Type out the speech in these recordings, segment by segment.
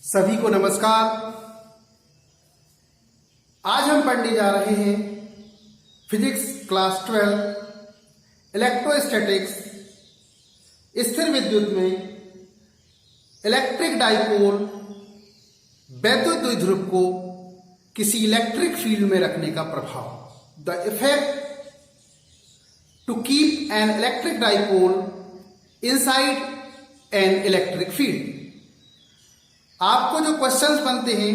सभी को नमस्कार। आज हम पढ़ने जा रहे हैं फिजिक्स क्लास 12 इलेक्ट्रोस्टैटिक्स। स्थिर विद्युत में इलेक्ट्रिक डाइपोल वैद्युत द्विध्रुव को किसी इलेक्ट्रिक फील्ड में रखने का प्रभाव, the effect to keep an electric dipole inside an electric field. आपको जो क्वेश्चंस बनते हैं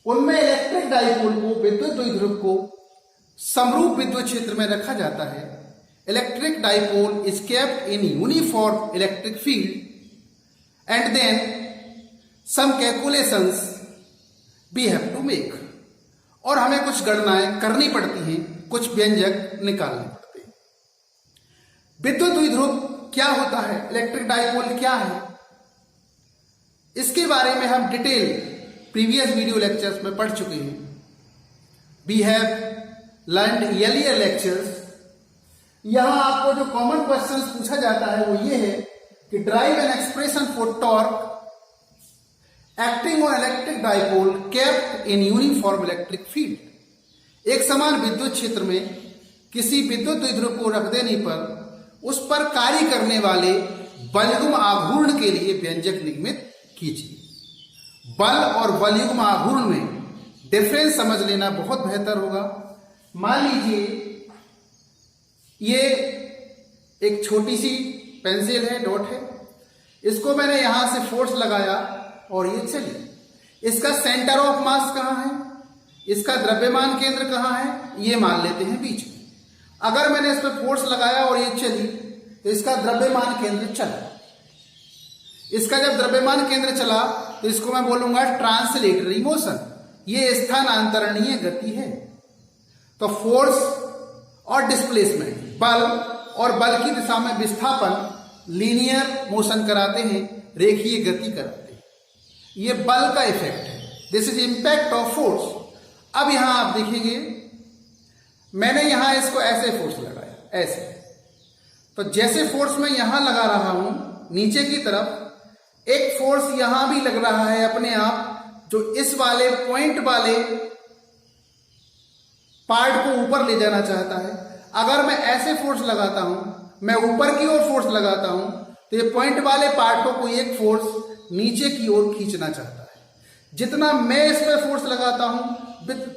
उनमें इलेक्ट्रिक डाइपोल को, विद्युत द्विध्रुव को समरूप विद्युत क्षेत्र में रखा जाता है। Electric dipole is kept in uniform electric field and then some calculations we have to make. और हमें कुछ गणनाएं करनी पड़ती हैं, कुछ व्यंजक निकालने पड़ते हैं। विद्युत द्विध्रुव क्या होता है, इलेक्ट्रिक डाइपोल क्या है, इसके बारे में हम डिटेल प्रीवियस वीडियो लेक्चर्स में पढ़ चुके हैं। We have learned earlier lectures. यहां आपको जो कॉमन क्वेश्चंस पूछा जाता है वो ये है कि drive an expression for torque acting on electric dipole kept in uniform electric field. एक समान विद्युत क्षेत्र में किसी विद्युत द्विध्रुव को रख देने पर उस पर कार्य करने वाले बलयुग्म आघूर्ण के लिए व्यंजक निर्मित कीजिए। बल और बलयुग्म आघूर्ण में डिफरेंस समझ लेना बहुत बेहतर होगा। मान लीजिए ये एक छोटी सी पेंसिल है, डॉट है, इसको मैंने यहां से फोर्स लगाया और ये चली। इसका सेंटर ऑफ मास कहां है, इसका द्रव्यमान केंद्र कहां है, ये मान लेते हैं बीच में। अगर मैंने इस पर फोर्स लगाया और ये चली तो इसका द्रव्यमान केंद्र चला। इसका जब द्रव्यमान केंद्र चला तो इसको मैं बोलूंगा ट्रांसलेटरी मोशन। ये स्थानांतरणीय गति है। तो फोर्स और डिस्प्लेसमेंट, बल और बल की दिशा में विस्थापन लीनियर मोशन कराते हैं, रेखीय गति कराते हैं। ये बल का इफेक्ट है। This is impact of force. अब यहां आप देखेंगे मैंने यहां इसको ऐसे फोर्स लगाया, ऐसे। तो जैसे फोर्स मैं यहां लगा रहा हूं नीचे की तरफ, एक फोर्स यहां भी लग रहा है अपने आप, जो इस वाले पॉइंट वाले पार्ट को ऊपर ले जाना चाहता है। अगर मैं ऐसे फोर्स लगाता हूं, मैं ऊपर की ओर फोर्स लगाता हूं, तो ये पॉइंट वाले पार्ट को एक फोर्स नीचे की ओर खींचना चाहता है। जितना मैं इस पर फोर्स लगाता हूं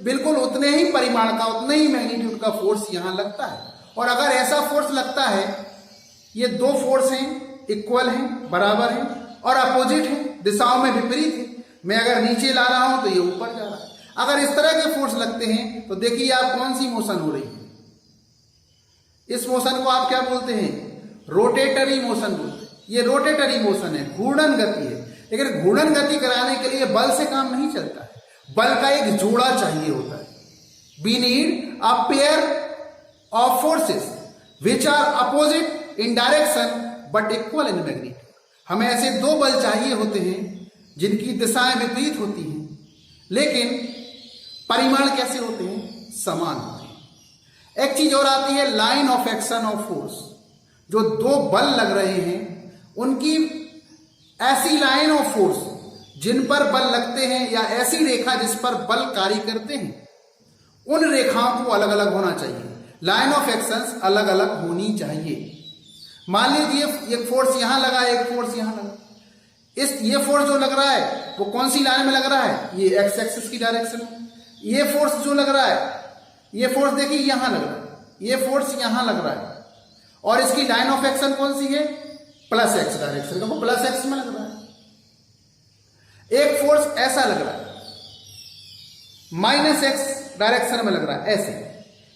बिल्कुल उतने ही परिमाण का, उतने ही मैग्नीट्यूड का फोर्स यहां लगता है। और अगर ऐसा फोर्स लगता है, ये दो फोर्स हैं, इक्वल हैं, बराबर हैं और अपोजिट हैं, दिशाओं में विपरीत है। मैं अगर नीचे ला रहा हूं तो ये ऊपर जा रहा है। अगर इस तरह के फोर्स लगते हैं तो देखिए आप कौन सी मोशन हो रही है। इस मोशन को आप क्या बोलते हैं, रोटेटरी मोशन बोलते हैं। ये रोटेटरी मोशन है, घूर्णन गति है। लेकिन घूर्णन गति कराने के लिए बल से काम नहीं चलता है, बल का एक जोड़ा चाहिए होता है। We need a pair of forces which are opposite in direction but equal in magnitude. हमें ऐसे दो बल चाहिए होते हैं जिनकी दिशाएं विपरीत होती हैं, लेकिन परिमाण कैसे होते हैं, समान होते हैं। एक चीज और आती है line of action of force. जो दो बल लग रहे हैं उनकी ऐसी लाइन ऑफ फोर्स जिन पर बल लगते हैं, या ऐसी रेखा जिस पर बल कार्य करते हैं, उन रेखाओं को अलग अलग होना चाहिए। लाइन ऑफ एक्शन अलग अलग होनी चाहिए। मान लीजिए एक फोर्स यहां लगा, एक फोर्स यहां लगा। ये फोर्स जो लग रहा है वो कौन सी लाइन में लग रहा है, ये एक्स एक्सिस की डायरेक्शन में। ये फोर्स जो लग रहा है, ये फोर्स देखिए यहां लग रहा है, ये फोर्स यहां लग रहा है, और इसकी लाइन ऑफ एक्शन कौन सी है, प्लस एक्स डायरेक्शन का, वो प्लस एक्स में लग रहा है। एक फोर्स ऐसा लग रहा है, माइनस एक्स डायरेक्शन में लग रहा है, ऐसे।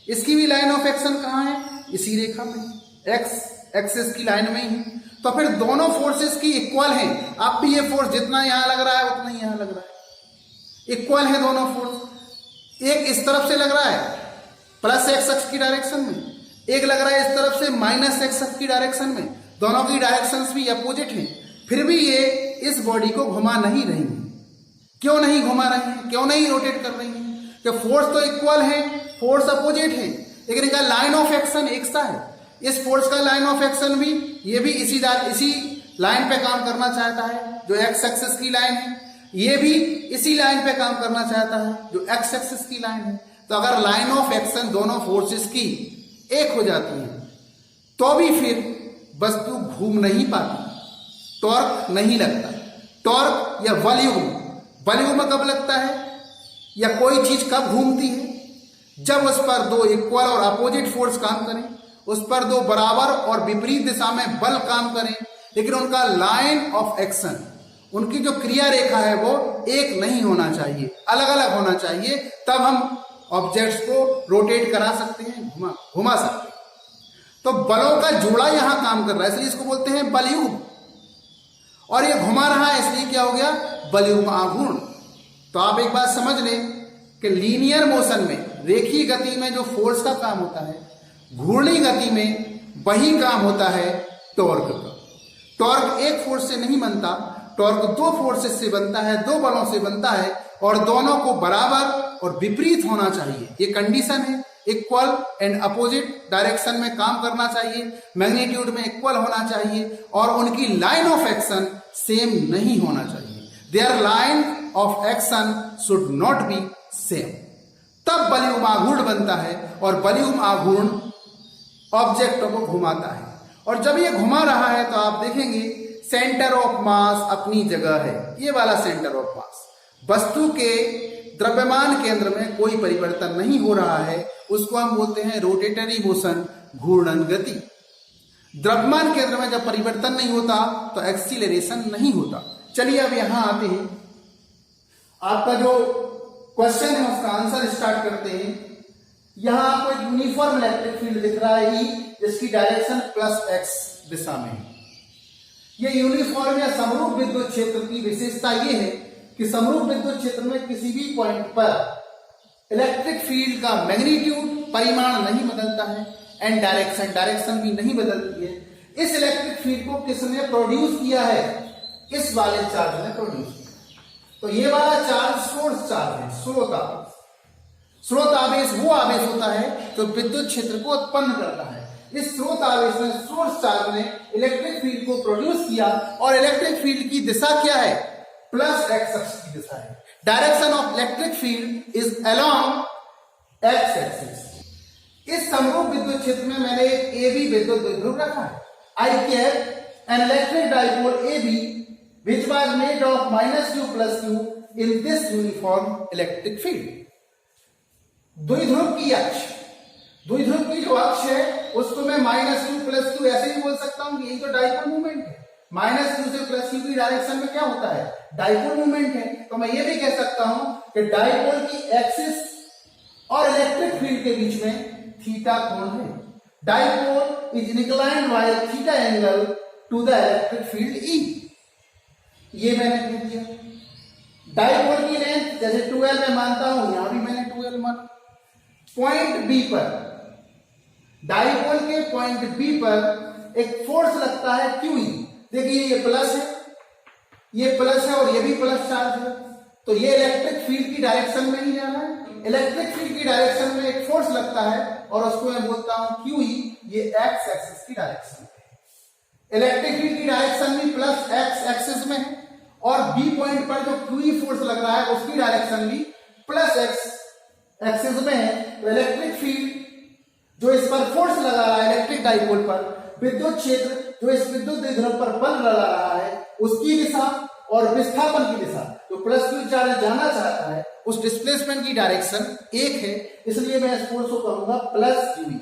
इसकी भी लाइन ऑफ एक्शन कहां है, इसी रेखा में, एक्स एक्सिस की लाइन में ही। तो फिर दोनों फोर्सेस की इक्वल हैं। अब भी ये फोर्स जितना यहां लग रहा है उतना ही यहां लग रहा है, इक्वल है दोनों फोर्स। एक इस तरफ से लग रहा है प्लस एक्स एक्स की डायरेक्शन में, एक लग रहा है इस तरफ से माइनस एक्स एक्स की डायरेक्शन में। दोनों की डायरेक्शंस भी अपोजिट हैं, फिर भी ये इस बॉडी को घुमा नहीं रही है। क्यों नहीं घुमा रही है, क्यों नहीं रोटेट कर रही है? कि फोर्स तो इक्वल है, फोर्स अपोजिट है, लेकिन इनका लाइन ऑफ एक्शन एक सा है। इस फोर्स का लाइन ऑफ एक्शन भी, ये भी इसी लाइन पे काम करना चाहता है जो एक्स एक्सिस की लाइन है, ये भी इसी लाइन पे काम करना चाहता है जो एक्स एक्सिस की लाइन है। तो अगर लाइन ऑफ एक्शन दोनों फोर्सेस की एक हो जाती है तो भी फिर वस्तु घूम नहीं पाती, टॉर्क नहीं लगता। टॉर्क या वॉल्यूम, वॉल्यूम कब लगता है या कोई चीज कब घूमती है? जब उस पर दो इक्वल और अपोजिट फोर्स काम करें, उस पर दो बराबर और विपरीत दिशा में बल काम करें, लेकिन उनका लाइन ऑफ एक्शन, उनकी जो क्रिया रेखा है वो एक नहीं होना चाहिए, अलग अलग होना चाहिए। तब हम ऑब्जेक्ट्स को रोटेट करा सकते हैं, घुमा सकते हैं। तो बलों का जोड़ा यहां काम कर रहा है, इसलिए इसको बोलते हैं बलयुग। और ये घुमा रहा है इसलिए क्या हो गया? बलयुग आघूर्ण। तो आप एक बात समझ लें कि लीनियर मोशन में, रेखीय गति में जो फोर्स का काम होता है, घूर्णी गति में वही काम होता है टॉर्क का। टॉर्क एक फोर्स से नहीं बनता, टॉर्क दो फोर्सेस से बनता है, दो बलों से बनता है, और दोनों को बराबर और विपरीत होना चाहिए। ये कंडीशन है। इक्वल एंड अपोजिट डायरेक्शन में काम करना चाहिए, मैग्नीट्यूड में इक्वल होना चाहिए, और उनकी लाइन ऑफ एक्शन सेम नहीं होना चाहिए। Their line of action should not be same. तब बलयुग आघूर्ण बनता है, और बलयुग आघूर्ण ऑब्जेक्टों को घुमाता है। और जब ये घुमा रहा है तो आप देखेंगे सेंटर ऑफ मास अपनी जगह है, ये वाला सेंटर ऑफ मास। वस्तु के द्रव्यमान केंद्र में कोई परिवर्तन नहीं हो रहा है, उसको हम बोलते हैं रोटेटरी मोशन, घूर्णन गति। द्रव्यमान केंद्र में जब परिवर्तन नहीं होता तो एक्सीलरेशन नहीं होता। चलिए अब यहां आते हैं, आपका जो क्वेश्चन है उसका आंसर स्टार्ट करते हैं। यहां आपको एक यूनिफॉर्म इलेक्ट्रिक फील्ड दिख रहा है ई, जिसकी डायरेक्शन प्लस एक्स दिशा में है। ये यूनिफॉर्म या समरूप विद्युत क्षेत्र की विशेषता ये है कि समरूप विद्युत क्षेत्र में किसी भी पॉइंट पर इलेक्ट्रिक फील्ड का मैग्नीट्यूड, परिमाण नहीं बदलता है, एंड डायरेक्शन भी नहीं बदलती है। इस इलेक्ट्रिक फील्ड को किसने प्रोड्यूस किया है? इस वाले चार्ज ने प्रोड्यूस किया। तो ये वाला चार्ज सोर्स चार्ज है, स्रोत आवेश। स्रोत आवेश वो आवेश होता है जो विद्युत क्षेत्र को उत्पन्न करता है। इस स्रोत आवेश में सोर्स चार्ज ने इलेक्ट्रिक फील्ड को प्रोड्यूस किया, और इलेक्ट्रिक फील्ड की दिशा क्या है? प्लस एक्स अक्ष की दिशा है। Direction of electric field is along x axis. इस समरूप विद्युत क्षेत्र में मैंने एक ए बी विद्युत द्विध्रुव रखा है। I care an electric dipole A B which was made of minus q plus q in this uniform electric field। द्विध्रुव की अक्ष, द्विध्रुव की जो अक्ष है उसको मैं माइनस क्यू प्लस क्यू ऐसे ही बोल सकता हूं कि यही तो डाइपोल मूवमेंट है। माइनस क्यू से प्लस क्यू की डायरेक्शन में क्या होता है? डाइपोल मूवमेंट है। तो मैं ये भी कह सकता हूं कि डाइपोल की एक्सिस और इलेक्ट्रिक फील्ड के बीच में थीटा कोण है। Dipole is inclined by theta angle to the electric field E. ये मैंने कह दिया। डाइपोल की लेंथ जैसे 12 मैं मानता हूं, यहां भी मैंने 12 माना। पॉइंट बी पर, डाइपोल के पॉइंट बी पर एक फोर्स लगता है क्यूई। देखिए ये प्लस है, ये प्लस है, और ये भी प्लस चार्ज है। तो ये इलेक्ट्रिक फील्ड की डायरेक्शन में ही जाना है। इलेक्ट्रिक फील्ड की डायरेक्शन में एक फोर्स लगता है, और उसको मैं बोलता हूं क्यूई। ये एक्स एक्सिस की डायरेक्शन है। इलेक्ट्रिक फील्ड की डायरेक्शन भी प्लस एक्स एक्सिस में है, और बी पॉइंट पर जो क्यूई फोर्स लग रहा है उसकी डायरेक्शन भी प्लस एक्स एक्सिस में है। तो इलेक्ट्रिक फील्ड जो इस पर फोर्स लगा रहा है इलेक्ट्रिक डाइपोल पर, विद्युत क्षेत्र जो इस विद्युत द्विध्रुव पर बल लगा रहा है, उसकी दिशा और विस्थापन की दिशा, जो प्लस क्यू चार्ज जाना चाहता है, उस डिस्प्लेसमेंट की डायरेक्शन एक है। इसलिए मैं इस फोर्स को कहूंगा प्लस क्यूई।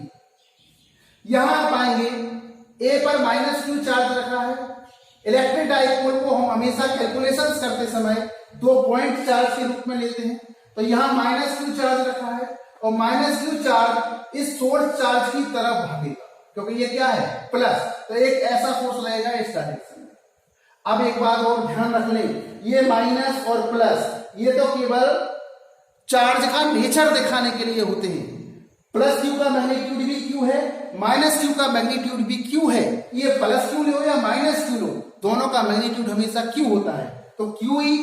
यहां आप आएंगे ए पर माइनस क्यू चार्ज रखा है। इलेक्ट्रिक डाइपोल को हम हमेशा कैलकुलेशंस करते समय दो पॉइंट चार्ज के रूप में लेते हैं। तो यहां माइनस क्यू चार्ज रखा है, और माइनस क्यू चार्ज इस सोर्स चार्ज की तरफ भागेगा, क्योंकि ये क्या है? प्लस। तो एक ऐसा फोर्स लगेगा इस डायरेक्शन में। अब एक बात और ध्यान रख लें, ये माइनस और प्लस ये तो केवल चार्ज का नेचर दिखाने के लिए होते हैं। प्लस क्यू का मैग्नीट्यूड भी क्यू है, माइनस क्यू का मैग्नीट्यूड भी क्यू है। ये प्लस क्यू लो या माइनस क्यू लो, दोनों का मैग्नीट्यूड हमेशा क्यू होता है। तो क्यूई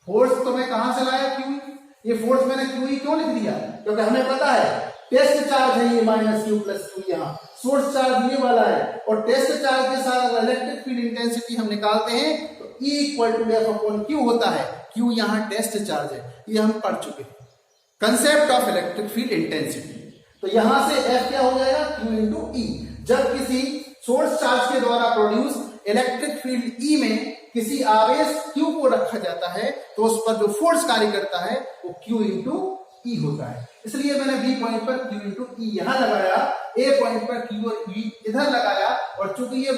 फोर्स तो मैं कहां से लाया? क्यूई। ये फोर्स मैंने क्यूई क्यों लिख दिया? क्योंकि हमें पता है टेस्ट चार्ज है ये माइनस क्यू प्लस क्यू। यहां सोर्स चार्ज ये वाला है और टेस्ट चार्ज के साथ अगर इलेक्ट्रिक फील्ड इंटेंसिटी हम निकालते हैं तो E equal to F upon Q होता है। क्यू यहाँ टेस्ट चार्ज है, ये हम पढ़ चुके हैं, concept of electric field intensity. तो यहां से F क्या हो जाएगा, Q इंटू E। जब किसी सोर्स चार्ज के द्वारा प्रोड्यूस इलेक्ट्रिक फील्ड E में किसी आवेश Q को रखा जाता है तो उस पर जो फोर्स कार्य करता है वो Q इंटू E होता है। इसलिए मैंने B पॉइंट पर Q इंटू E यहां लगाया, A पॉइंट पर Q और E इधर लगाया, और चूंकि ये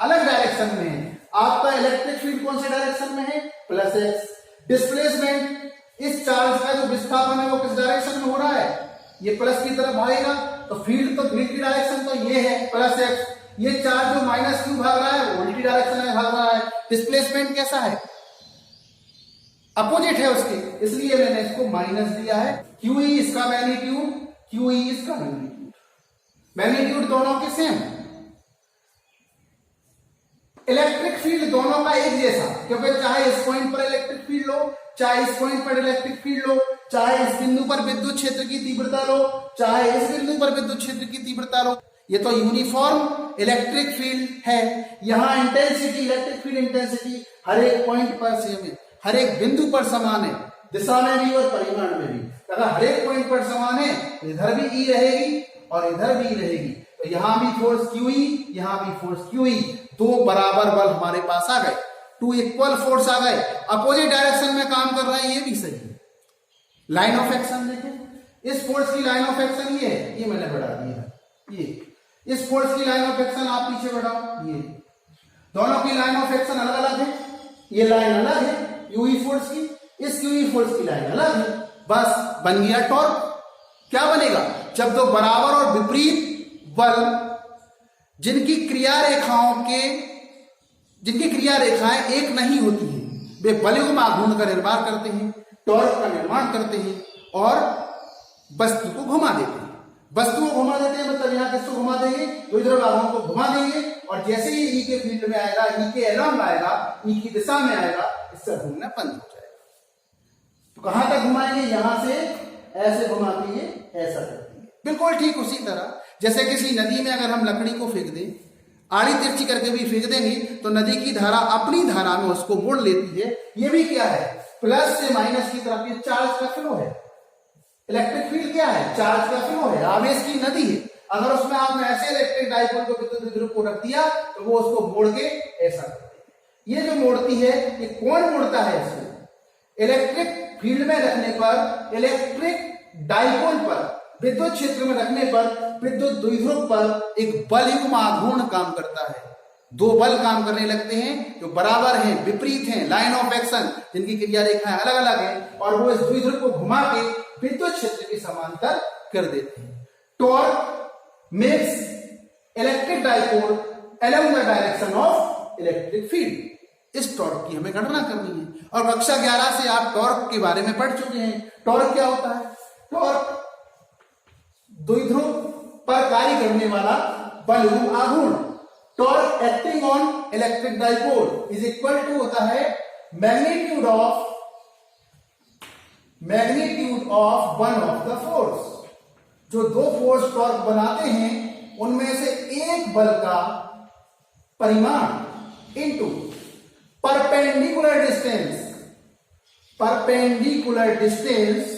अलग डायरेक्शन में है, आपका इलेक्ट्रिक फील्ड कौन से डायरेक्शन में है, प्लस एक्स। डिस्प्लेसमेंट, इस चार्ज का जो विस्थापन है वो किस डायरेक्शन में हो रहा है, ये प्लस की तरफ भागेगा, तो फील्ड की डायरेक्शन तो ये है प्लस एक्स। ये चार्ज जो माइनस क्यू भाग रहा है वो उल्टी डायरेक्शन में भाग रहा है। डिस्प्लेसमेंट कैसा है, अपोजिट है उसके, इसलिए मैंने इसको माइनस दिया है। QE इसका मैग्नीट्यूड, QE इसका मैग्नीट्यूड, मैग्नीट्यूड दोनों के सेम। इलेक्ट्रिक फील्ड दोनों का एक जैसा, क्योंकि चाहे इस पॉइंट पर इलेक्ट्रिक फील्ड लो, चाहे इस पॉइंट पर इलेक्ट्रिक फील्ड लो, चाहे इस बिंदु पर विद्युत क्षेत्र की तीव्रता लो, चाहे इस बिंदु पर विद्युत क्षेत्र की तीव्रता लो, ये तो यूनिफॉर्म इलेक्ट्रिक फील्ड है। यहां इंटेंसिटी, इलेक्ट्रिक फील्ड इंटेंसिटी हर एक पॉइंट पर सेम है, हर एक बिंदु पर समान है, दिशा में भी और परिमाण में भी। अगर हर एक पॉइंट पर समान है तो इधर भी E रहेगी और इधर भी E रहेगी, तो यहां भी फोर्स QE, यहां भी फोर्स QE, दो बराबर बल हमारे पास आ गए, टू इक्वल फोर्स आ गए, अपोजिट डायरेक्शन में काम कर रहे हैं, ये भी सही है। लाइन ऑफ एक्शन देखें, इस फोर्स की लाइन ऑफ एक्शन ये है, ये मैंने बढ़ा दिया, ये इस फोर्स की लाइन ऑफ एक्शन आप पीछे बढ़ाओ, ये दोनों की लाइन ऑफ एक्शन अलग अलग है, ये लाइन अलग है QE फोर्स की, इस QE फोर्स की लाइन अलग है, बस बन गया टॉर्क। क्या बनेगा, जब दो बराबर और विपरीत बल जिनकी क्रिया रेखाएं एक नहीं होती हैं, वे बलयुग्म आघूर्ण का निर्माण करते हैं, टॉर्क का निर्माण करते हैं और वस्तु को घुमा देते हैं। वस्तु को घुमा देते हैं मतलब यहाँ किसको घुमा देंगे, तो इधर आघूर्ण को घुमा देंगे, और जैसे ही E के फील्ड में आएगा, E के एलॉन्ग आएगा, E की दिशा में आएगा, इससे घूमना बंद हो जाएगा। तो कहां तक घुमाएंगे, यहां से ऐसे घुमा के ये ऐसा करते हैं। बिल्कुल ठीक उसी तरह जैसे किसी नदी में अगर हम लकड़ी को फेंक दें, आड़ी तिरछी करके भी फेंक देंगे, तो नदी की धारा अपनी धारा में उसको मोड़ लेती है। ये भी क्या है, प्लस से माइनस की तरफ, ये चार्ज का फ्लो है। इलेक्ट्रिक फील्ड क्या है, चार्ज का फ्लो है, आवेश की नदी है। अगर उसमें आपने ऐसे इलेक्ट्रिक डाइपोल को विद्युत ध्रुव को रख दिया तो वो उसको मोड़ के ऐसा करती है। ये जो मोड़ती है, ये कौन मोड़ता है इसको, इलेक्ट्रिक फील्ड में रखने पर, इलेक्ट्रिक डाइपोल पर, विद्युत क्षेत्र में रखने पर, विद्युत द्विध्रुव पर एक बलयुग्म आघूर्ण काम करता है। दो बल काम करने लगते हैं जो बराबर हैं, विपरीत हैं, लाइन ऑफ एक्शन, जिनकी क्रिया रेखाएं अलग अलग हैं, और वो इस द्विध्रुव को घुमा के विद्युत क्षेत्र के समांतर कर देते हैं। Torque makes electric dipole along the direction of electric field. इस टॉर्क की हमें गणना करनी है, और कक्षा 11 से आप टॉर्क के बारे में पढ़ चुके हैं। टॉर्क क्या होता है, टॉर्क द्विध्रुव पर कार्य करने वाला बलयुग्म आघूर्ण। Torque acting on electric dipole is equal to होता है magnitude of one of the force. जो दो फोर्स टॉर्क बनाते हैं उनमें से एक बल का परिमाण into perpendicular distance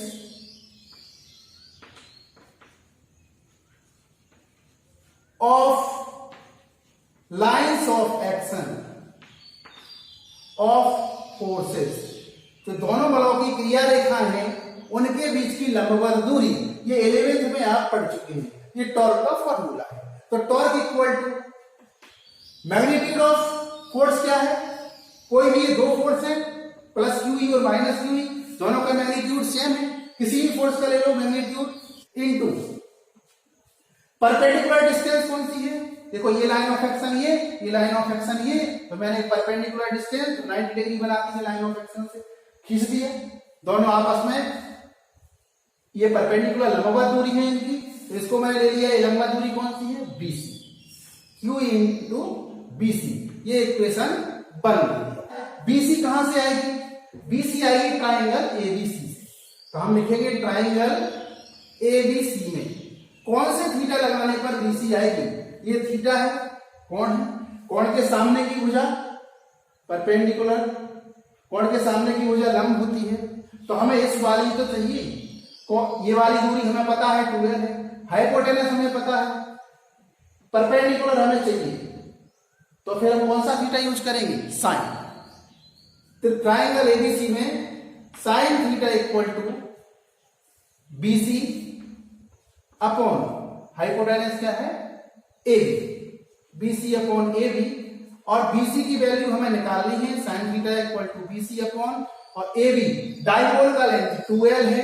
of lines of action of forces. तो दोनों बलों की क्रिया रेखा है, उनके बीच की लंबवत दूरी, ये 11th में आप पढ़ चुके हैं। ये टॉर्क का फॉर्मूला है। तो torque equal to magnitude of force क्या है, कोई भी दो फोर्स है, प्लस QE और माइनस QE, दोनों का मैग्नीट्यूड सेम है, किसी भी फोर्स का ले लो मैग्नीट्यूड, इनटू परपेंडिकुलर डिस्टेंस कौन सी है, देखो ये लाइन ऑफ एक्शन ये लाइन ऑफ एक्शन ये, तो मैंने परपेंडिकुलर डिस्टेंस 90 डिग्री बनाती है लाइन ऑफ एक्शन से खींच दिए, दोनों आपस में ये परपेंडिकुलर लंबवत दूरी है इनकी, तो इसको मैंने ले लिया, ये लंबवत दूरी कौन सी है, BC, QE इंटू BC, ये इक्वेशन बन गई। BC कहां से आएगी, BC आएगी ट्राइंगल ABC से, तो हम लिखेंगे ट्राइंगल ABC में कौन से थीटा लगाने पर बीसी आएगी? ये थीटा है, कोण है, कोण के सामने की भुजा परपेंडिकुलर, कोण के सामने की भुजा लंब होती है, तो हमें इस वाली तो चाहिए, ये वाली दूरी हमें पता है 2l है, हाइपोटेनस हमें पता है, परपेंडिकुलर हमें चाहिए, तो फिर हम कौन सा थीटा यूज करेंगे? साइन। तो ट्राइंगल एबीसी में sine theta equal to B C upon hypotenuse क्या है? AB, BC अपॉन AB, और BC की वैल्यू हमें निकालनी है, sine theta equal to BC upon, और AB डाइपोल का लेंथ 2l है,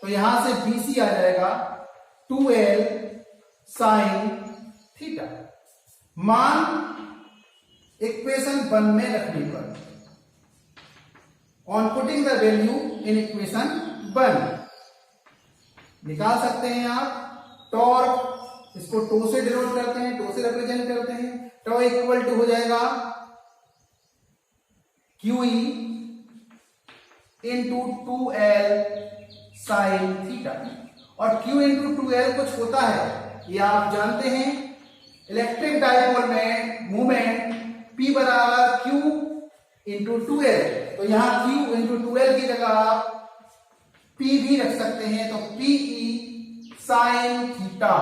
तो यहां से BC आ जाएगा 2l साइन थीटा। मान इक्वेशन 1 में रखने पर, on putting the value in equation 1, निकाल सकते हैं आप टॉर्क, इसको टो से डिनोट करते हैं, टो से रिप्रेजेंट करते हैं, टो इक्वल टू हो जाएगा QE into 2l sine theta, और Q इंटू 2l कुछ होता है, ये आप जानते हैं, इलेक्ट्रिक डाइपोल में मूवमेंट P बराबर Q इंटू 2l, तो यहां Q इंटू 2l की जगह आप P भी रख सकते हैं, तो PE साइन थीटा,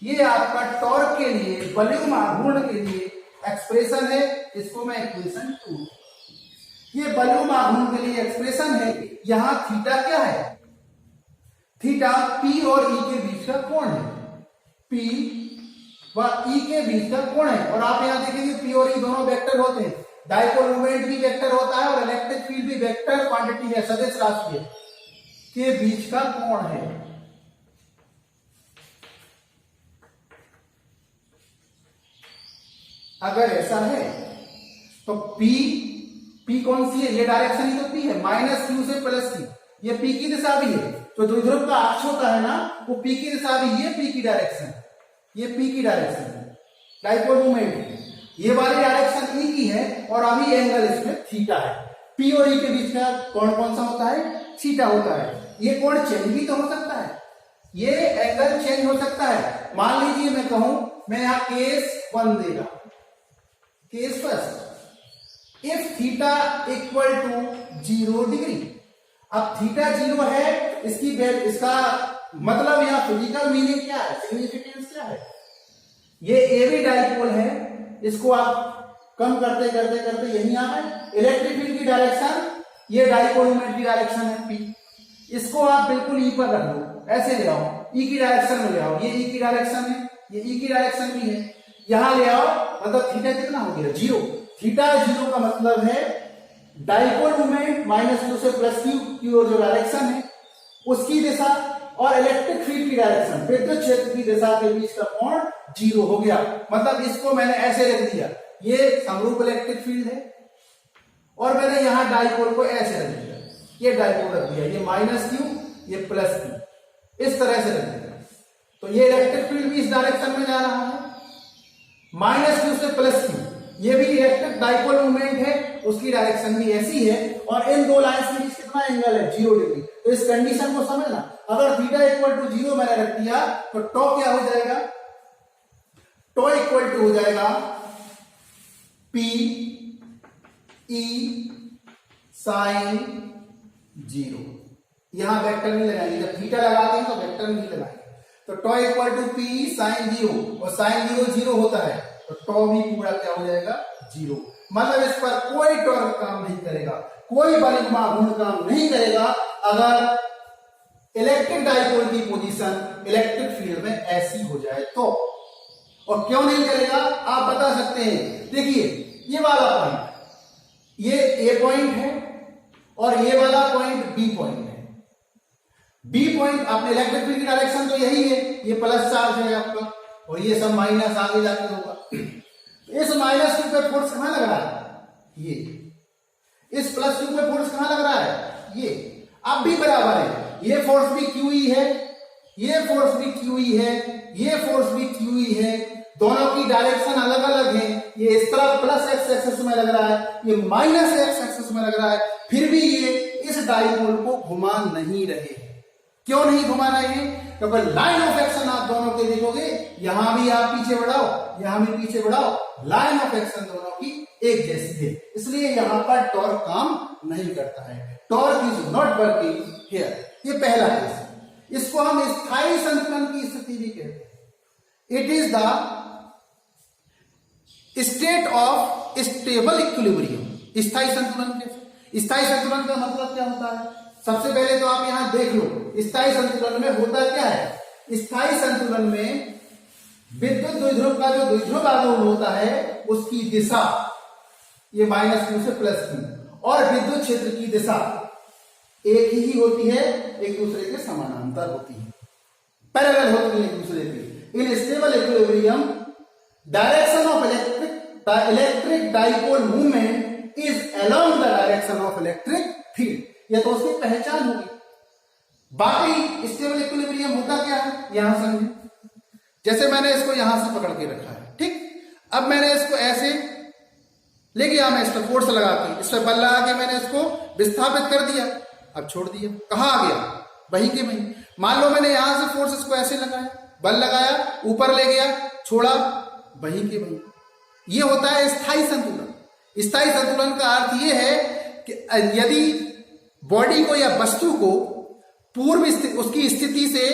ये आपका टॉर्क के लिए, वॉल्यूम आघूर्ण के लिए एक्सप्रेशन है, इसको मैं इक्वेशन 2, ये वॉल्यूम आघूर्ण के लिए एक्सप्रेशन है। यहां थीटा क्या है? थीटा P और E के बीच का कोण है, P व E के बीच का कोण है, और आप यहां देखेंगे P और E दोनों वेक्टर होते हैं, डाइपोल मोमेंट भी वेक्टर होता है और इलेक्ट्रिक फील्ड भी वेक्टर क्वांटिटी है, सदिश राशि है, के बीच का कोण है। अगर ऐसा है तो P कौन सी है? ये डायरेक्शन ही तो P है, माइनस Q से प्लस Q, ये P की दिशा भी है, तो द्विध्रुव का अक्ष होता है ना, वो P की दिशा भी, ये P की डायरेक्शन, ये P की डायरेक्शन है, डाइपोल मोमेंट, ये वाली डायरेक्शन E की है, और अभी एंगल इसमें थीटा है। P और E के बीच का कोण कौन सा होता है? थीटा होता है। ये कोण चेंज भी तो हो सकता है, ये एंगल चेंज हो सकता है। मान लीजिए मैं कहूं, मैं यहां केस 1 देगा, case first, if theta equal to 0 degree. अब थीटा 0 है, इसका मतलब यहां फिजिकल मीनिंग क्या है, सिग्निफिकेंस क्या है? ये AB डाइपोल है, इसको आप कम करते करते करते यही आ गए, इलेक्ट्रिक फील्ड की डायरेक्शन, ये डाइपोल मोमेंट की डायरेक्शन है P, इसको आप बिल्कुल E पर रख दो, ऐसे ले आओ, E की डायरेक्शन में ले आओ, ये E की डायरेक्शन है, ये E की डायरेक्शन भी है, यहां ले आओ, मतलब थीटा कितना हो गया? 0। थीटा 0 का मतलब है डाइपोल मोमेंट माइनस Q से प्लस Q की ओर जो डायरेक्शन है उसकी दिशा, और इलेक्ट्रिक फील्ड की डायरेक्शन, विद्युत क्षेत्र की दिशा के बीच का कोण 0 हो गया। मतलब इसको मैंने ऐसे रख दिया, ये समरूप इलेक्ट्रिक फील्ड है, और मैंने यहां डाइपोल को ऐसे रख दिया, ये डाइपोल रख दिया, ये माइनस Q, ये प्लस Q, इस तरह से रख दिया, तो ये इलेक्ट्रिक फील्ड भी इस डायरेक्शन में जा रहा है, माइनस Q से प्लस Q, ये भी इलेक्ट्रिक डाइपोल मूवमेंट है, उसकी डायरेक्शन भी ऐसी है, और इन दो लाइंस के बीच कितना एंगल है? 0 डिग्री। तो इस कंडीशन को समझना, अगर थीटा इक्वल टू 0 मैंने रख दिया, तो टॉ क्या हो जाएगा? टॉ इक्वल टू हो जाएगा P E साइन 0। यहां वेक्टर नहीं लगाएंगे, जब थीटा लगाते हैं तो वेक्टर नहीं लगाएंगे, तो टॉ इक्वल टू P साइन 0, और साइन 0 होता है, तो टॉ भी पूरा क्या हो जाएगा? 0। मतलब इस पर कोई टॉर्क काम नहीं करेगा, कोई वॉल्यूम आघूर्ण काम नहीं करेगा, अगर इलेक्ट्रिक डाइपोल की पोजीशन इलेक्ट्रिक फील्ड में ऐसी हो जाए तो। और क्यों नहीं करेगा आप बता सकते हैं? देखिए ये वाला पॉइंट, ये A पॉइंट है, और ये वाला पॉइंट B पॉइंट है। B पॉइंट अपने इलेक्ट्रिक फील्ड की डायरेक्शन तो यही है, ये प्लस चार्ज है आपका, और ये सब माइनस आगे जाके होगा। इस माइनस Q पे फोर्स कहां लग रहा है? ये। इस प्लस Q पे फोर्स कहां लग रहा है? ये। अब भी बराबर है, ये फोर्स भी QE है, ये फोर्स भी QE है, ये फोर्स भी QE है, दोनों की डायरेक्शन अलग अलग है, ये इस तरह प्लस x एक्सिस में लग रहा है, ये माइनस x एक्सिस में लग रहा है, फिर भी ये इस डाइपोल को घुमा नहीं रहे, क्यों नहीं घुमा रहे हैं? क्योंकि लाइन ऑफ एक्शन आप दोनों के देखोगे, यहां भी आप पीछे बढ़ाओ, यहां भी पीछे बढ़ाओ, लाइन ऑफ एक्शन दोनों की एक जैसी है, इसलिए यहां पर टॉर्क काम नहीं करता है। Torque is not working here. ये पहला केस है। इसको हम स्थायी संतुलन की स्थिति भी कहते हैं। It is the state of stable equilibrium. स्थायी संतुलन कैसे? स्थायी संतुलन का मतलब क्या होता है? सबसे पहले तो आप यहां देख लो, स्थायी संतुलन में होता क्या है? स्थायी संतुलन में विद्युत द्विध्रुव का जो द्विध्रुव आघूर्ण होता है उसकी दिशा ये -q से +q, और विद्युत क्षेत्र की दिशा एक ही होती है, एक दूसरे के समानांतर होती है, पैरेलल होती है एक दूसरे के। In stable equilibrium direction of electric dipole movement is along the direction of electric field. यह तो उसकी पहचान होगी। बाकी स्टेबल इक्विलिब्रियम होता क्या है यहां समझे। जैसे मैंने इसको यहां से पकड़ के रखा है, ठीक। अब मैंने इसको ऐसे ले गया, मैं इस पर फोर्स लगा के, इस पर बल लगा के मैंने इसको विस्थापित कर दिया। अब छोड़ दिया, कहां आ गया? वहीं के वहीं। मान लो मैंने यहां से फोर्स इसको ऐसे लगाया, बल लगाया, ऊपर ले गया, छोड़ा, वहीं के वहीं। ये होता है स्थायी संतुलन। स्थायी संतुलन का अर्थ ये है कि यदि बॉडी को या वस्तु को पूर्व उसकी स्थिति से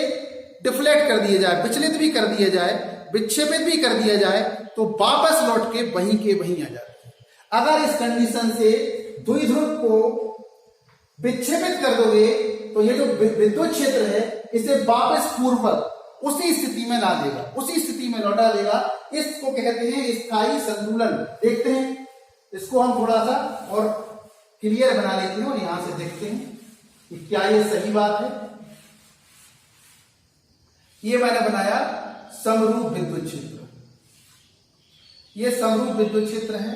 डिफ्लेक्ट कर दिया जाए, विचलित भी कर दिया जाए, विक्षेपित भी कर दिया जाए, तो वापस लौट के वहीं आ जाती है। अगर इस कंडीशन से द्विध्रुव को विक्षेपित कर दोगे तो ये जो विद्युत क्षेत्र है इसे वापस पूर्ववत उसी स्थिति में ला देगा, उसी स्थिति में लौटा देगा। इसको कहते हैं स्थायी संतुलन। देखते हैं इसको हम थोड़ा सा और क्लियर बना लेते हैं और यहां से देखते हैं कि क्या ये सही बात है। ये मैंने बनाया समरूप विद्युत क्षेत्र। ये समरूप विद्युत क्षेत्र है।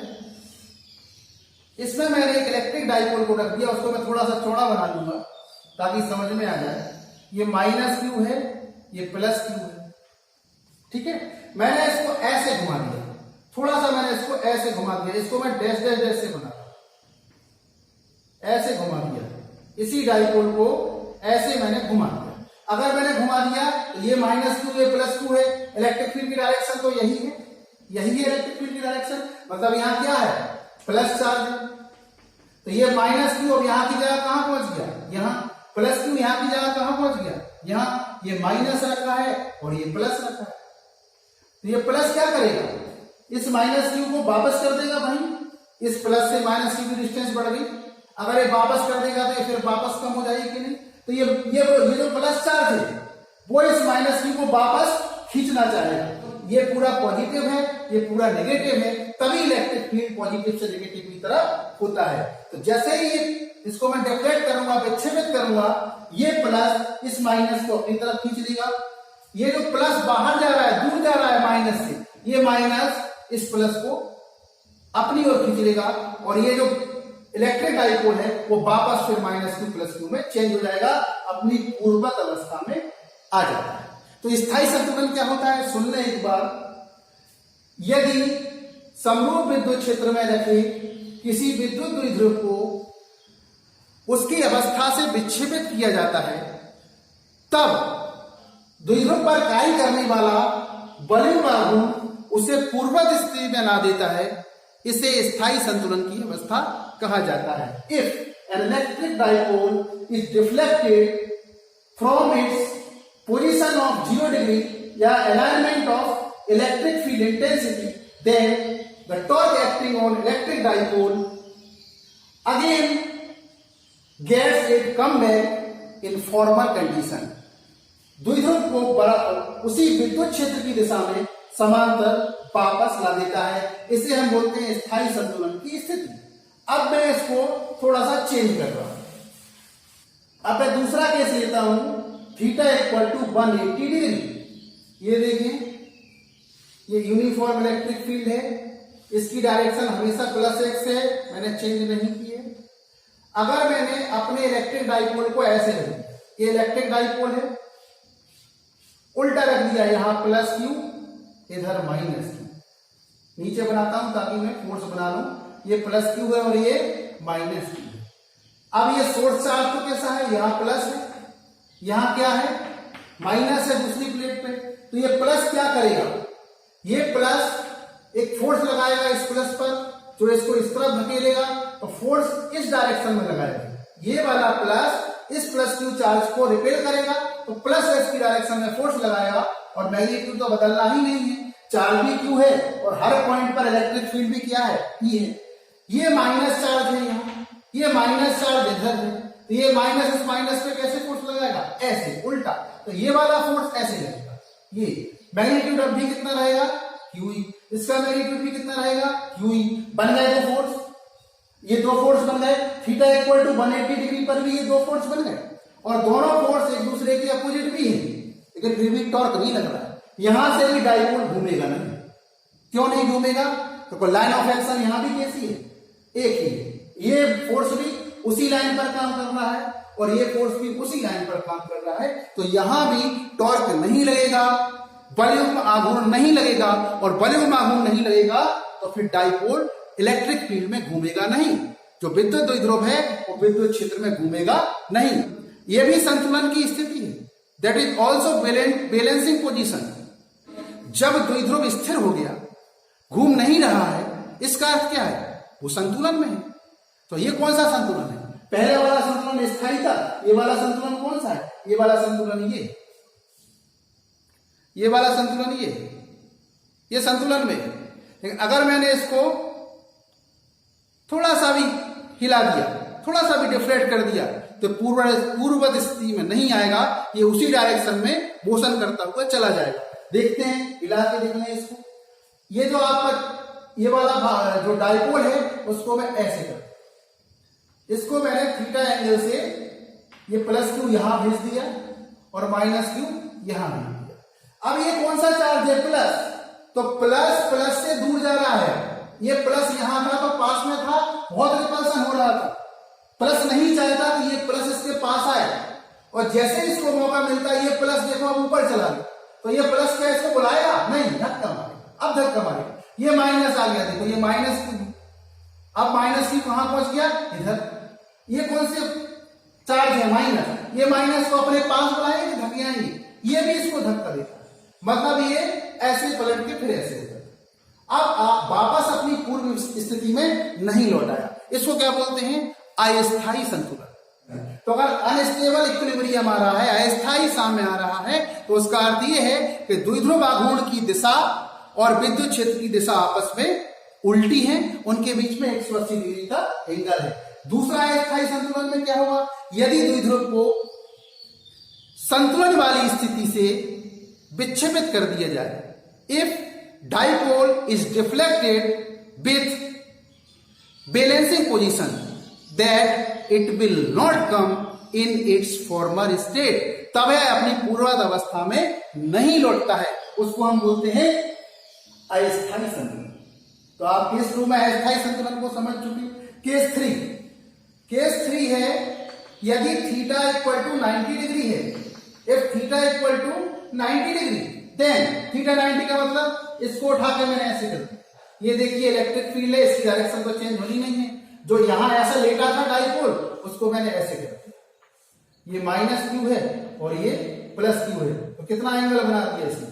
इसमें मैंने एक इलेक्ट्रिक डाइपोल को रख दिया, उसको मैं थोड़ा सा चौड़ा बना दूंगा ताकि समझ में आ जाए। ये -q है, ये +q है, ठीक है। मैंने इसको ऐसे घुमा दिया, थोड़ा सा मैंने इसको ऐसे घुमा दिया, इसको मैं डैश डैश डैश से बना, ऐसे घुमा दिया। इसी डाइपोल को ऐसे मैंने घुमा दिया। अगर मैंने घुमा दिया तो ये -q ये +q है, इलेक्ट्रिक फील्ड की डायरेक्शन तो यही है, यही है इलेक्ट्रिक फील्ड की डायरेक्शन। मतलब यहां क्या है? प्लस चार्ज है। तो ये -q अब यहां की जगह कहां पहुंच गया? यहां। +q यहां की जगह कहां पहुंच गया? यहां। ये माइनस रखा है और ये प्लस रखा है, तो ये प्लस क्या करेगा? इस -q को वापस कर देगा भाई। इस प्लस से -q की डिस्टेंस बढ़ गई, अगर ये वापस कर देगा तो ये फिर वापस कम हो जाएगी कि नहीं? तो ये जो प्लस चार्ज है वो इस -q को वापस खींचना चाहेगा। ये पूरा पॉजिटिव है, ये पूरा नेगेटिव है, तभी इलेक्ट्रिक फील्ड पॉजिटिव से नेगेटिव की तरफ होता है। तो जैसे ही इसको मैं डिफ्लेक्ट करूंगा, विक्षेपित करूंगा, ये प्लस इस माइनस को अपनी तरफ खींच लेगा। ये जो प्लस बाहर जा रहा है, दूर जा रहा है माइनस से, ये माइनस इस प्लस को अपनी ओर खींच लेगा और ये जो इलेक्ट्रिक डाइपोल है वो वापस फिर -q +q में चेंज हो जाएगा, अपनी पूर्ववत अवस्था में आ जाता है। तो स्थायी संतुलन क्या होता है सुन ले एक बार। यदि समरूप विद्युत क्षेत्र में रखे किसी विद्युत द्विध्रुव को उसकी अवस्था से विक्षेपित किया जाता है, तब द्विध्रुव पर कार्य करने वाला बलिंग आघूर्ण उसे पूर्ववत स्थिति में ला देता है। इसे स्थायी संतुलन की अवस्था कहा जाता है। If an electric dipole is deflected from its position of 0 degree या alignment of electric field intensity, then the torque acting on electric dipole again gets it come back in former condition. द्विध्रुव को उसी विद्युत क्षेत्र की दिशा में समांतर वापस ला देता है। इसे हम बोलते हैं स्थायी संतुलन की स्थिति। अब मैं इसको थोड़ा सा चेंज कर रहा हूं। अब मैं दूसरा केस लेता हूं, θ = 180 डिग्री। ये देखिए, ये यूनिफॉर्म इलेक्ट्रिक फील्ड है, इसकी डायरेक्शन हमेशा +x है, मैंने चेंज नहीं की है। अगर मैंने अपने इलेक्ट्रिक डाइपोल को ऐसे रख दिया, ये इलेक्ट्रिक डाइपोल है, उल्टा रख दिया, यहां +q इधर -q, नीचे बनाता हूं ताकि मैं फोर्स बना लूं। ये +q है और ये -q है। अब ये सोर्स चार्ज तो कैसा है? यहां प्लस है, यहां क्या है, माइनस है दूसरी प्लेट पे, तो ये प्लस क्या करेगा, ये प्लस एक फोर्स लगाएगा इस प्लस पर, जो इसको इस तरफ धकेलेगा, तो फोर्स इस डायरेक्शन में लगाएगा। ये वाला प्लस इस प्लस क्यू चार्ज को रिपेल करेगा, तो प्लस एस की डायरेक्शन में फोर्स लगाएगा, और मैग्नीट्यूड तो बदलना ही नहीं है, चार्ज भी क्यू है और हर पॉइंट पर इलेक्ट्रिक फील्ड भी क्या है, ई है। ये माइनस चार्ज है यहाँ, ये माइनस चार्ज इधर है, तो ये माइनस इस माइनस पे कैसे फोर्स लगाएगा, ऐसे उल्टा, तो ये वाला फोर्स ऐसे लगेगा। ये मैग्नीट्यूड अब भी कितना रहेगा, क्यूई, इसका मैग्नीट्यूड भी कितना रहेगा, क्यूई। बन गए दो फोर्स, ये दो फोर्स बन गए, थीटा इक्वल टू 180 डिग्री पर भी ये दो फोर्स बन गए, और दोनों फोर्स एक दूसरे के अपोजिट भी है, लेकिन फिर भी टॉर्क नहीं लग रहा है। यहां से भी डाइपोल घूमेगा नहीं, क्यों नहीं घूमेगा, तो लाइन ऑफ एक्शन यहां भी कैसी है, एक ही है। ये फोर्स भी उसी लाइन पर काम कर रहा है और ये फोर्स भी उसी लाइन पर काम कर रहा है, तो यहां भी टॉर्क नहीं लगेगा, वॉल्यूम आघूर्ण नहीं लगेगा, और वॉल्यूम आघूर्ण नहीं लगेगा तो फिर डाइपोल इलेक्ट्रिक फील्ड में घूमेगा नहीं, जो विद्युत द्विध्रुव है वो विद्युत क्षेत्र में घूमेगा नहीं। यह भी संतुलन की स्थिति है, that is also balancing position. जब द्विध्रुव स्थिर हो गया, घूम नहीं रहा है, इसका अर्थ क्या है, वो संतुलन में है। तो ये कौन सा संतुलन है, पहले वाला संतुलन स्थायी था, ये वाला संतुलन कौन सा है, ये वाला संतुलन ये वाला संतुलन ये संतुलन में। लेकिन अगर मैंने इसको थोड़ा सा भी हिला दिया, थोड़ा सा भी डिफ्लेक्ट कर दिया, तो पूर्ववत स्थिति में नहीं आएगा, ये उसी डायरेक्शन में मोशन करता हुआ चला जाएगा। देखते हैं, हिला के देख लें इसको। ये जो आपका ये वाला जो डाइपोल है उसको मैं ऐसे कर, इसको मैंने थीटा एंगल से ये प्लस क्यू यहां भेज दिया और माइनस क्यू यहां भेज दिया। अब ये कौन सा चार्ज है, प्लस, तो प्लस प्लस से दूर जा रहा है, ये प्लस यहां था तो पास में था, बहुत रिपल्सन हो रहा था, प्लस नहीं चाहता कि ये प्लस इसके पास आए, और जैसे इसको मौका मिलता है ये प्लस देखो अब ऊपर चला गया, तो ये प्लस क्या इसको बुलाएगा नहीं, धक्का मारेगा, अब धक्का मारेगा। ये माइनस आ गया, देखो ये माइनस, अब माइनस की कहां पहुंच गया, इधर। ये कौन से चार्ज है, माइनस, ये माइनस को अपने पास बुलाएंगे, धकेलेंगे, ये भी इसको धक्का देता है, मतलब ये ऐसे पलट के फिर ऐसे होता है। अब आप वापस अपनी पूर्व स्थिति में नहीं लौट आया, इसको क्या बोलते हैं, अस्थायी संतुलन। तो अगर अनस्टेबल इक्विलिब्रियम आ रहा है, अस्थायी साम्य आ रहा है, तो उसका अर्थ यह है कि द्विध्रुव आघूर्ण की दिशा और विद्युत क्षेत्र की दिशा आपस में उल्टी है, उनके बीच में 180 डिग्री का एंगल है। दूसरा अस्थायी संतुलन में क्या होगा, यदि द्विध्रुव को संतुलन वाली स्थिति से विक्षेपित कर दिया जाए, if dipole is deflected with balancing position, that it will not come in its farmer state, तब यह अपनी पूर्ववत अवस्था में नहीं लौटता है, उसको हम बोलते हैं अस्थायी संतुलन। तो आप केस 2 में अस्थायी संतुलन को समझ चुके। केस 3 है, यदि थीटा इक्वल टू 90 डिग्री है, if theta equal to 90 degree, then theta 90 का मतलब, इसको उठा के मैंने ऐसे कर दिया, ये देखिए इलेक्ट्रिक फील्ड है, इसकी डायरेक्शन तो चेंज होनी नहीं है, जो यहां ऐसा लेटा था डाइपोल, उसको मैंने ऐसे कर दिया, ये माइनस क्यू है और ये प्लस क्यू है, तो कितना एंगल बना दिया इसने,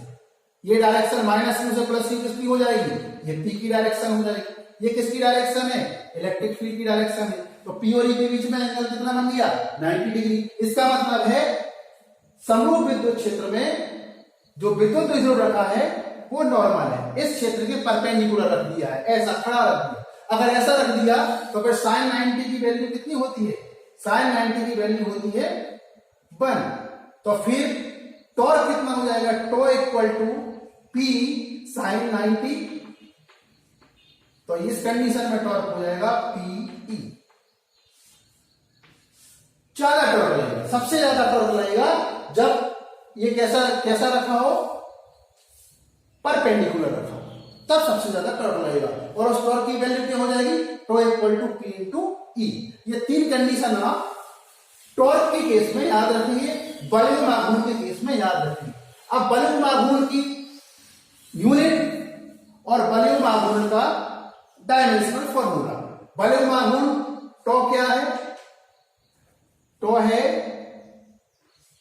ये डायरेक्शन माइनस क्यू से प्लस क्यू किसकी हो जाएगी, ये पी की डायरेक्शन हो जाएगी। ये किसकी डायरेक्शन है, इलेक्ट्रिक फील्ड की डायरेक्शन है, तो पी और ई के बीच में एंगल कितना बन गया, 90 डिग्री। इसका मतलब है समरूप विद्युत क्षेत्र में जो विद्युत द्विध्रुव रखा है वो नॉर्मल है, इस क्षेत्र के परपेंडिकुलर रख दिया है, ऐसा खड़ा रख दिया। अगर ऐसा रख दिया तो फिर साइन 90 की वैल्यू कितनी होती है, साइन 90 की वैल्यू होती है 1, तो फिर टॉर्क कितना हो जाएगा, tau equal to P sine 90, तो इस कंडीशन में टॉर्क हो जाएगा पी ई। ज्यादा टॉर्क लगेगा, सबसे ज्यादा टॉर्क लगेगा जब ये कैसा रखा हो, परपेंडिकुलर रखा हो, तब सबसे ज्यादा टॉर्क लगेगा, और उस टॉर्क की वैल्यू क्या हो जाएगी, tau equal to P into E. ये 3 कंडीशन आप टॉर्क के केस में याद रखेंगे, वॉल्यूम आघूर्ण के केस में याद रखेंगे। अब वॉल्यूम आघूर्ण की यूनिट और वॉल्यूम आघूर्ण का डायमेंशनल फॉर्मूला। वॉल्यूम आघूर्ण टो क्या है, टो है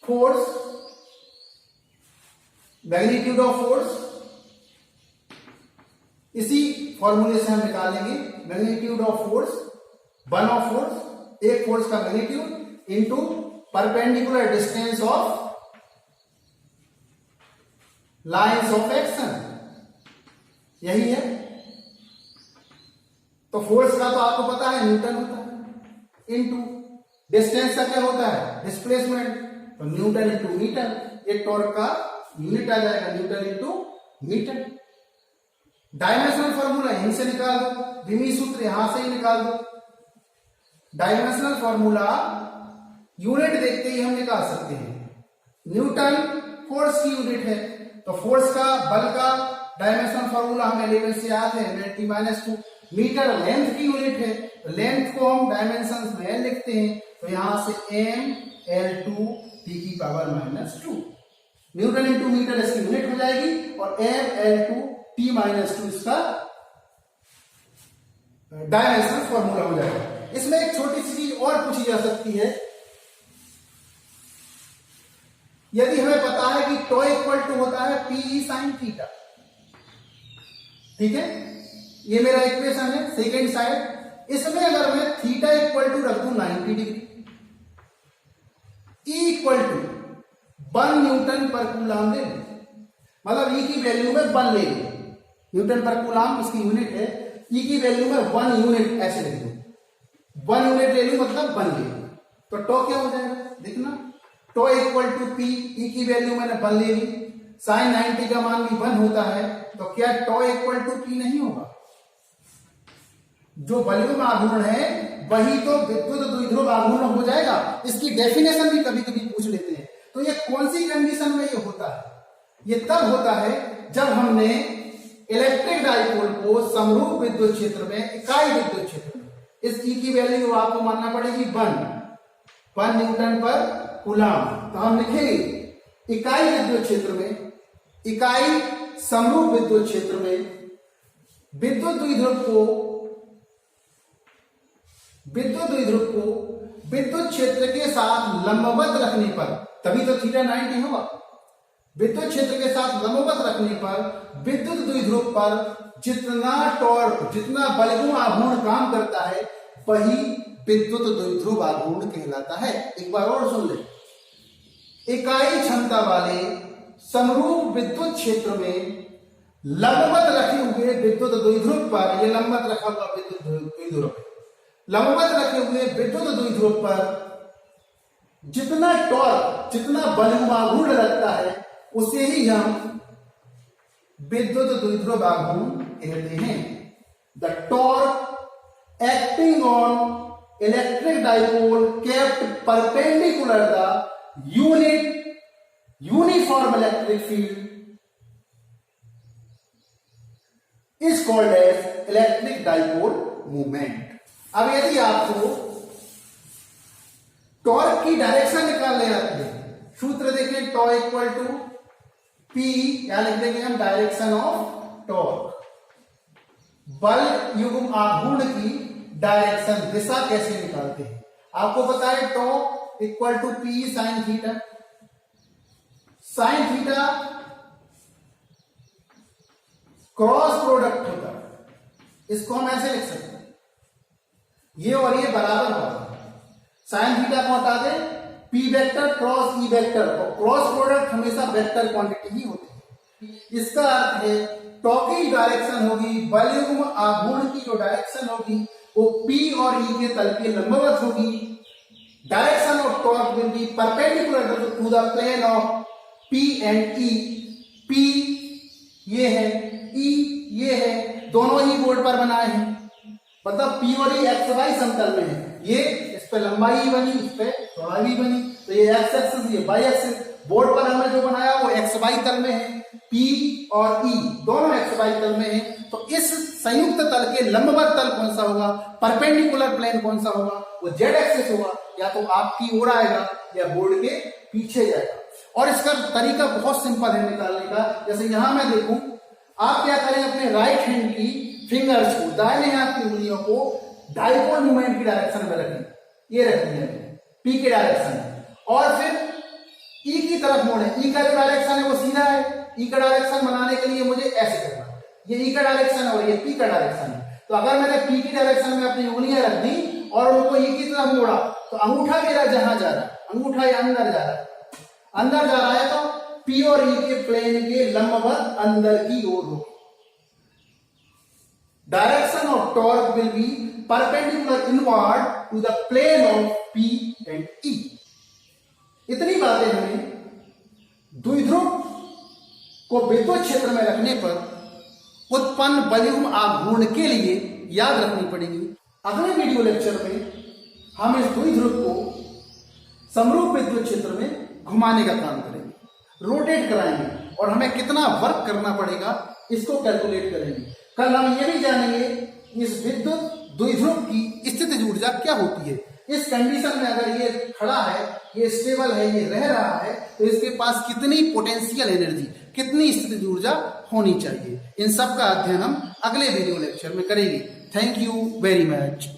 फोर्स, मैग्नीट्यूड ऑफ फोर्स, इसी फॉर्मूले से हम निकालेंगे magnitude of force, one of force, एक फोर्स का magnitude into perpendicular distance of lines of action, यही है। तो फोर्स का तो आपको पता है न्यूटन होता है, इनटू डिस्टेंस का क्या होता है डिस्प्लेसमेंट, तो न्यूटन इनटू मीटर, ये टॉर्क का यूनिट आ जाएगा, newton into metre. Dimensional formula यहीं से निकाल दो, विमी सूत्र यहां से ही निकाल दो। डायमेंशनल फॉर्मूला यूनिट देखते ही हम निकाल सकते हैं। न्यूटन फोर्स की यूनिट है, तो फोर्स का बल का डायमेंशनल फॉर्मूला हमें 11 से याद है, T-2। मीटर लेंथ की यूनिट है, तो लेंथ को हम डायमेंशन में लिखते हैं, तो यहां से m/L2 T⁻²। Newton into metre इसकी यूनिट हो जाएगी और m/L2 T-2 इसका डायमेंशनल फॉर्मूला हो जाएगा। इसमें एक छोटी सी चीज और पूछी जा सकती है, यदि हमें पता है कि टॉ इक्वल टू होता है PE sin थीटा, ठीक है, ये मेरा इक्वेशन है सेकेंड साइड। इसमें अगर मैं थीटा इक्वल टू रख दूं 90 degree, E equal to 1 newton पर कूलम ले लें, मतलब E की वैल्यू में 1 ले लें, न्यूटन पर कूलम इसकी यूनिट है, E की वैल्यू में 1 यूनिट ऐसे लिख दो, 1 यूनिट ले लूं मतलब 1 ले लूं, तो टॉ क्या हो जाएगा देखना, टॉ इक्वल टू P, E की वैल्यू मैंने 1 ले ली, sin 90 का मान भी 1 होता है, तो क्या टॉ इक्वल टू P नहीं होगा? जो वॉल्यूम आघूर्ण है वही तो विद्युत द्विध्रुव आघूर्ण हो जाएगा। इसकी डेफिनेशन भी कभी कभी पूछ लेते हैं। तो ये कौन सी कंडीशन में ये होता है? ये तब होता है जब हमने इलेक्ट्रिक डाइपोल को समरूप विद्युत क्षेत्र में, इकाई विद्युत क्षेत्र में, इस E की वैल्यू आपको मानना पड़ेगी 1 न्यूटन पर कूलम, तो हम लिखेंगे इकाई विद्युत क्षेत्र में, इकाई समरूप विद्युत क्षेत्र में विद्युत द्विध्रुव को विद्युत क्षेत्र के साथ लंबवत रखने पर, तभी तो थीटा 90 होगा, विद्युत क्षेत्र के साथ लंबवत रखने पर विद्युत द्विध्रुव पर जितना टॉर्क, जितना बलगुण आघूर्ण काम करता है वही विद्युत द्विध्रुव आघूर्ण कहलाता है। एक बार और सुन ले, इकाई क्षमता वाले समरूप विद्युत क्षेत्र में लंबवत रखे हुए विद्युत द्विध्रुव पर, यह लंबवत रखा हुआ विद्युत द्विध्रुव, लंबवत रखे हुए विद्युत द्विध्रुव पर जितना टॉर्क, जितना बलगुण आघूर्ण लगता है उसे ही हम विद्युत द्विध्रुव आघूर्ण कहते हैं। The torque acting on electric dipole kept perpendicular the uniform electric field is called as electric dipole moment. अब यदि आपको टॉर्क की डायरेक्शन निकालने आती है, सूत्र देखें, टॉ इक्वल टू P, क्या लिख देंगे हम, डायरेक्शन ऑफ टॉर्क, बल युग्म आघूर्ण की डायरेक्शन, दिशा कैसे निकालते हैं? आपको पता है tau equal to P sin theta, sin theta cross product होता है, इसको हम ऐसे लिख सकते हैं, ये और ये बराबर होगा, साइन थीटा को हटा दे, P vector cross E vector, और क्रॉस प्रोडक्ट हमेशा वेक्टर क्वांटिटी ही होती है। इसका अर्थ है टॉ की डायरेक्शन होगी, बलयुग्म आघूर्ण की जो डायरेक्शन होगी वो P और E के तल के लंबवत होगी। Direction of torque will be perpendicular to the plane of P and E। P ये है, E ये है, दोनों ही बोर्ड पर बनाए हैं, मतलब P और E XY समतल में है, ये इस पे लंबाई बनी, इस पे चौड़ाई बनी, तो ये x एक्सिस, ये y एक्सिस, बोर्ड पर हमने जो बनाया वो XY तल में है, P और E दोनों XY तल में है। तो इस संयुक्त तल के लंबवत तल कौन सा होगा, परपेंडिकुलर प्लेन कौन सा होगा, वो Z एक्सिस होगा, या तो आपकी ओर आएगा या बोर्ड के पीछे जाएगा। और इसका तरीका बहुत सिंपल है निकालने का। जैसे यहां मैं देखूं, आप क्या करें, अपने राइट हैंड की फिंगर्स को, दाहिने हाथ की उंगलियों को डाइपोल मोमेंट की डायरेक्शन में रखें, ये रखनी है P की डायरेक्शन, और फिर ई की तरफ मोड़े, ई का जो डायरेक्शन है वो सीधा है, ई का डायरेक्शन बनाने के लिए मुझे ऐसे करना है, ये ई का डायरेक्शन है और ये पी का डायरेक्शन है। तो अगर मैंने पी की डायरेक्शन में अपनी उंगलियां रख दी और उनको ई की तरफ मोड़ा तो अंगूठा मेरा जहां जा रहा है, अंगूठा ये अंदर जा रहा है, अंदर जा रहा है तो पी और ई के प्लेन के लंबवत अंदर की ओर होगी। Direction of torque will be perpendicular inward to the plane of P and E. इतनी बातें हमें द्विध्रुव को विद्युत क्षेत्र में रखने पर उत्पन्न बलयुग्म आघूर्ण के लिए याद रखनी पड़ेगी। अगले वीडियो लेक्चर में हम इस द्विध्रुव को समरूप विद्युत क्षेत्र में घुमाने का काम करेंगे, रोटेट कराएंगे और हमें कितना वर्क करना पड़ेगा इसको कैलकुलेट करेंगे। कल हम ये भी जानेंगे इस विद्युत द्विध्रुव की स्थितिज ऊर्जा क्या होती है। इस कंडीशन में अगर ये खड़ा है, ये स्टेबल है, ये रह रहा है, तो इसके पास कितनी पोटेंशियल एनर्जी, कितनी स्थितिज ऊर्जा होनी चाहिए। इन सब का अध्ययन हम अगले वीडियो लेक्चर में करेंगे। Thank you very much.